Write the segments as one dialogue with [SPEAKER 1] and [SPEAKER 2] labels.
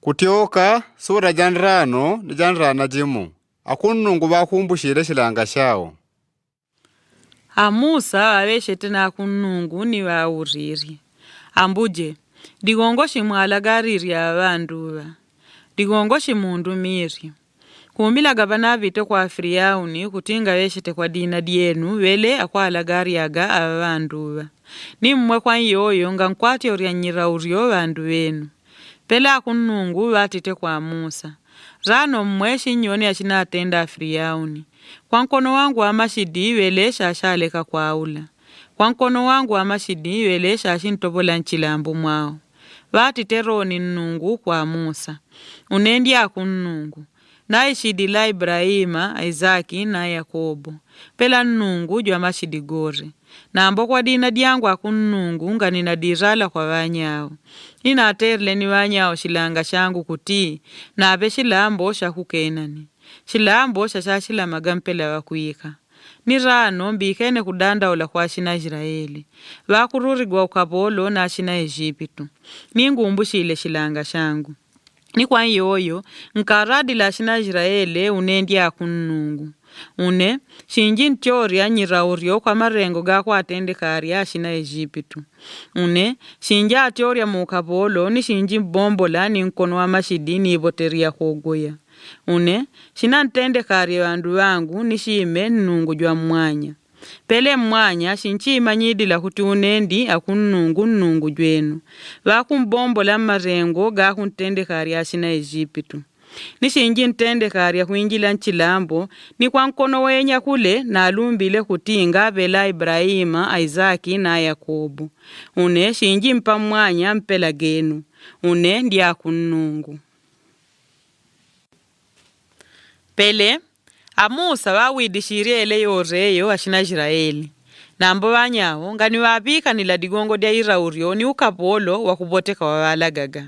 [SPEAKER 1] Kutioka sura janrano ni janrana jimu. Akunungu bakumbushire shilanga shao.
[SPEAKER 2] Amusa aweshe tena akunungu ni wauriri. Ambuje, digongoshi mwalagariri abanduba. Digongoshi mundu miri. Kumila gabana vite kwa Firauni kutinga weshete kwa dina dienu wele akwalagari yaga abanduba. Ni mmwe kwa yoyo nga nkwati orianyira urio bandu wenu. Pela akunungu batite kwa Musa. Rano mweshi nyoni ashina atenda Firauni. Kwa nkono wangu wa mashidi wele shashaleka kwa ula. Kwa nkono wangu wa mashidi wele shashintobola nchilambu mwao. Batite roni nungu kwa Musa. Unendi akunungu. Na ishidila Ibrahima, Isaki na Yakobo. Pela nungu jwa mashidi gore. Na ambo kwa dina diangu akunungu nga ninadirala kwa wanyao. Nina aterle ni wanyao shilanga shangu kutii. Na abe shilambo shakukenani. Shilambo shashashila magampela wakuika. Ni rano mbikene kudanda ola kwa shina Israeli. Wakururi gwa ukapolo na shina Ejipitu. Ningu umbushile shilanga shangu. Ni kwa yoyo, nkaradi la shina Israeli unendi akunungu. Une, shinji ntiori anyiraurio kwa marengo gako atende kari ya shina Ejipitu. Une, shinji atiori ya mukapolo ni shinji mbombola ni nkono wa mashidini iboteria kogoya. Une, shina ntende kari ya wandu wangu ni shime nungu jwa mwanya. Pele mwanya shinchi imanyidi la kuti unendi akunungu nungu jwenu. Wakumbombola marengo gaku ntende kari ya shina Ejipitu. Ni shinji ntende kari ya kuingila nchilambo ni kwa nkono wenya kule na alumbile kutinga bela Ibrahima, Isaki na Yakobo. Une shinji mpa mwanya mpela genu. Une ndi akunungu. Pele, Amusa wawidishirie ele yoreyo ashina Israeli. Na ambo wanyao ngani wabika nila digongo dia iraurio ni ukapolo wakuboteka wawalagaga.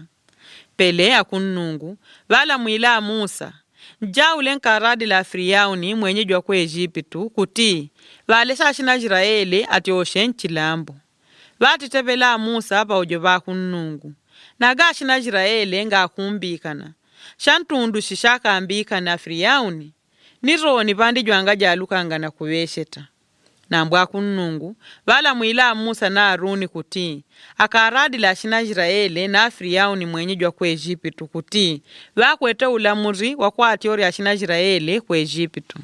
[SPEAKER 2] Pele akunungu, wala mwila Amusa. Njaule nkaradi la Firauni mwenye jwa kwa Ejipitu kutii. Wale ashina Israeli ati oshe nchilambo. Wati tebela Amusa hapa ujoba akunungu. Naga ashina Israeli nga akumbikana. Shantundu shishaka ambikana Firauni. Nironi bandi jwanga jalukanga na kuwesheta. Na mbwa kunungu, wala mwila Musa na Aruni kutii. Akaradi la shina Israeli na Firauni mwenye jwa kwa Ejipitu kutii. Wakwete ulamuri wakwa atiori ya shina Israeli kwa Ejipitu.